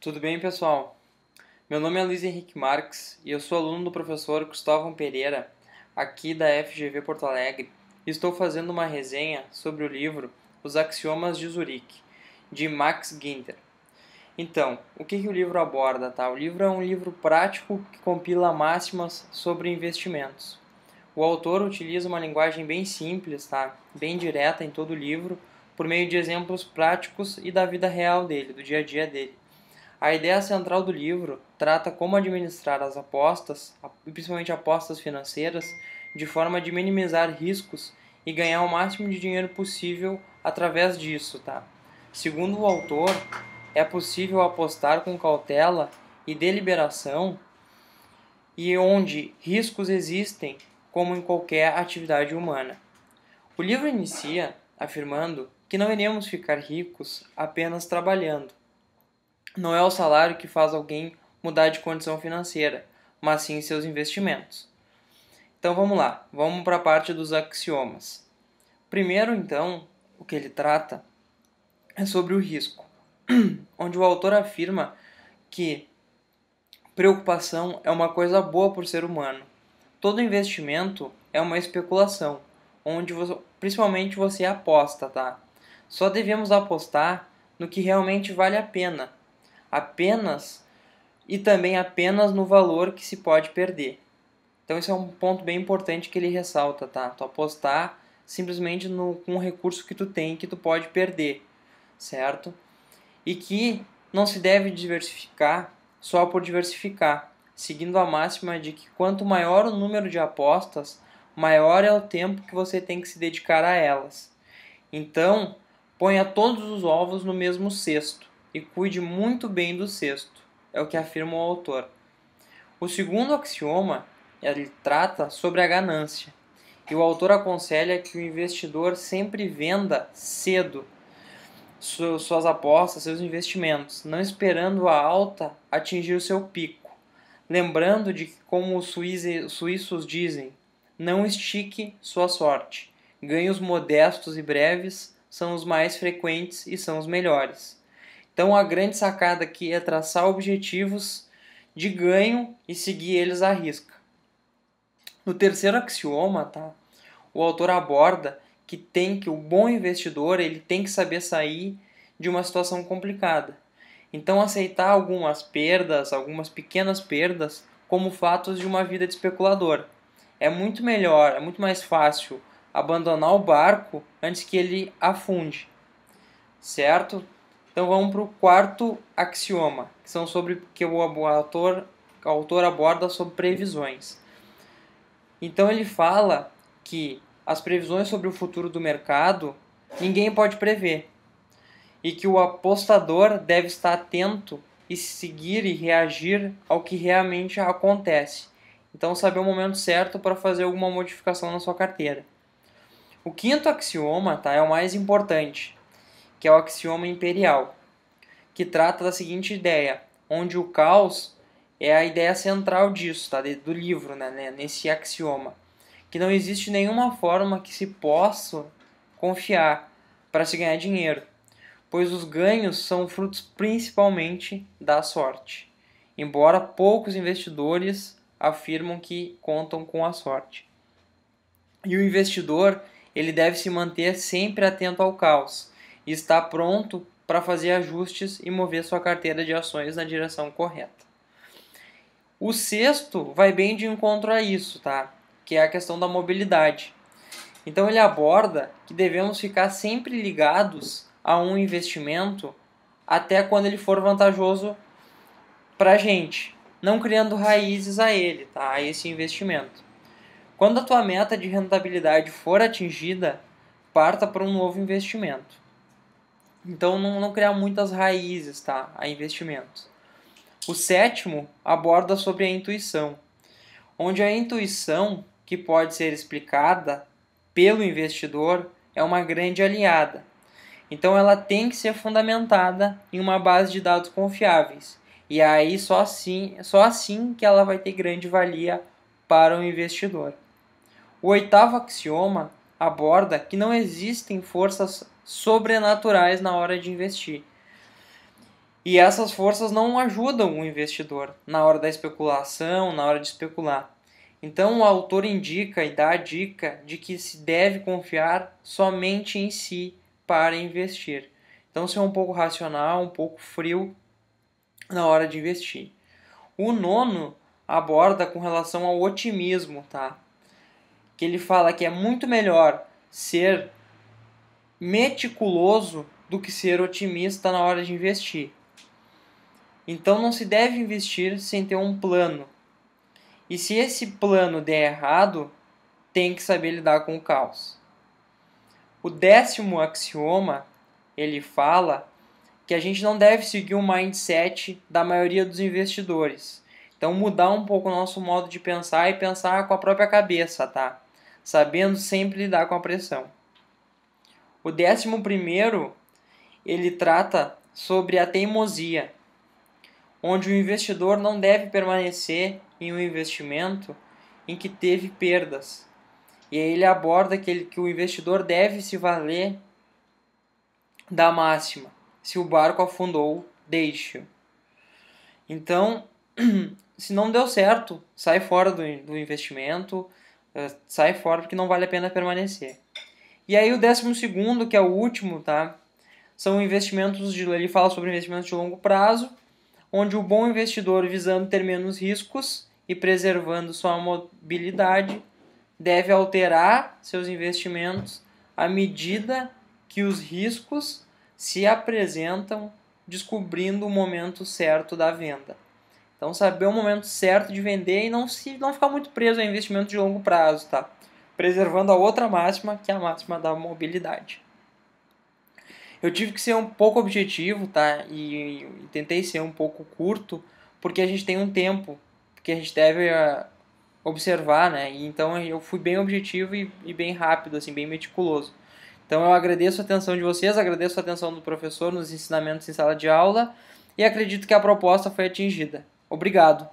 Tudo bem, pessoal? Meu nome é Luiz Henrique Marques e eu sou aluno do professor Cristóvão Pereira, aqui da FGV Porto Alegre, e estou fazendo uma resenha sobre o livro Os Axiomas de Zurique, de Max Ginter. Então, o que o livro aborda, tá? O livro é um livro prático que compila máximas sobre investimentos. O autor utiliza uma linguagem bem simples, tá? Bem direta em todo o livro, por meio de exemplos práticos e da vida real dele, do dia a dia dele. A ideia central do livro trata como administrar as apostas, principalmente apostas financeiras, de forma de minimizar riscos e ganhar o máximo de dinheiro possível através disso, tá? Segundo o autor, é possível apostar com cautela e deliberação e onde riscos existem, como em qualquer atividade humana. O livro inicia afirmando que não iremos ficar ricos apenas trabalhando. Não é o salário que faz alguém mudar de condição financeira, mas sim seus investimentos. Então vamos lá, vamos para a parte dos axiomas. Primeiro, então, o que ele trata é sobre o risco, onde o autor afirma que preocupação é uma coisa boa para o ser humano. Todo investimento é uma especulação, onde principalmente você aposta, tá? Só devemos apostar no que realmente vale a pena, apenas e também apenas no valor que se pode perder. Então esse é um ponto bem importante que ele ressalta, tá? Tu apostar simplesmente com um recurso que tu tem que tu pode perder, certo? E que não se deve diversificar só por diversificar, seguindo a máxima de que quanto maior o número de apostas, maior é o tempo que você tem que se dedicar a elas. Então, ponha todos os ovos no mesmo cesto e cuide muito bem do cesto, é o que afirma o autor. O segundo axioma, ele trata sobre a ganância, e o autor aconselha que o investidor sempre venda cedo suas apostas, seus investimentos, não esperando a alta atingir o seu pico. Lembrando de que, como os suíços dizem, não estique sua sorte. Ganhos modestos e breves são os mais frequentes e são os melhores. Então a grande sacada aqui é traçar objetivos de ganho e seguir eles à risca. No terceiro axioma, tá? O autor aborda que o bom investidor ele tem que saber sair de uma situação complicada. Então aceitar algumas perdas, algumas pequenas perdas, como fatos de uma vida de especulador. É muito melhor, é muito mais fácil abandonar o barco antes que ele afunde, certo? Então vamos para o quarto axioma, que são sobre que o autor aborda sobre previsões. Então ele fala que as previsões sobre o futuro do mercado ninguém pode prever e que o apostador deve estar atento e seguir e reagir ao que realmente acontece. Então saber o momento certo para fazer alguma modificação na sua carteira. O quinto axioma, tá, é o mais importante, que é o axioma imperial, que trata da seguinte ideia, onde o caos é a ideia central disso, tá, do livro, né, nesse axioma, que não existe nenhuma forma que se possa confiar para se ganhar dinheiro, pois os ganhos são frutos principalmente da sorte, embora poucos investidores afirmam que contam com a sorte. E o investidor ele deve se manter sempre atento ao caos e estar pronto para fazer ajustes e mover sua carteira de ações na direção correta. O sexto vai bem de encontro a isso, tá? Que é a questão da mobilidade. Então ele aborda que devemos ficar sempre ligados a um investimento até quando ele for vantajoso para a gente, não criando raízes a ele, tá? A esse investimento. Quando a tua meta de rentabilidade for atingida, parta para um novo investimento. Então não criar muitas raízes, tá? A investimentos. O sétimo aborda sobre a intuição, onde a intuição, que pode ser explicada pelo investidor, é uma grande aliada. Então ela tem que ser fundamentada em uma base de dados confiáveis. E aí só assim que ela vai ter grande valia para o investidor. O oitavo axioma aborda que não existem forças sobrenaturais na hora de investir. E essas forças não ajudam o investidor na hora da especulação, na hora de especular. Então o autor indica e dá a dica de que se deve confiar somente em si para investir. Então ser um pouco racional, um pouco frio na hora de investir. O nono aborda com relação ao otimismo, tá? Que ele fala que é muito melhor ser meticuloso do que ser otimista na hora de investir. Então não se deve investir sem ter um plano. E se esse plano der errado, tem que saber lidar com o caos. O 10º axioma, ele fala que a gente não deve seguir o mindset da maioria dos investidores. Então mudar um pouco o nosso modo de pensar e pensar com a própria cabeça, tá? Sabendo sempre lidar com a pressão. O 11º, ele trata sobre a teimosia, onde o investidor não deve permanecer em um investimento em que teve perdas. E aí ele aborda que o investidor deve se valer da máxima: se o barco afundou, deixe-o. Então, se não deu certo, sai fora do investimento, sai fora porque não vale a pena permanecer. E aí o 12º, que é o último, tá? São investimentos ele fala sobre investimentos de longo prazo, onde o bom investidor, visando ter menos riscos e preservando sua mobilidade, deve alterar seus investimentos à medida que os riscos se apresentam, descobrindo o momento certo da venda. Então, saber o momento certo de vender e não ficar muito preso a investimento de longo prazo, tá? Preservando a outra máxima, que é a máxima da mobilidade. Eu tive que ser um pouco objetivo, tá? E tentei ser um pouco curto, porque a gente tem um tempo que a gente deve observar, né? E então eu fui bem objetivo e bem rápido, assim, bem meticuloso. Então eu agradeço a atenção de vocês, agradeço a atenção do professor nos ensinamentos em sala de aula e acredito que a proposta foi atingida. Obrigado!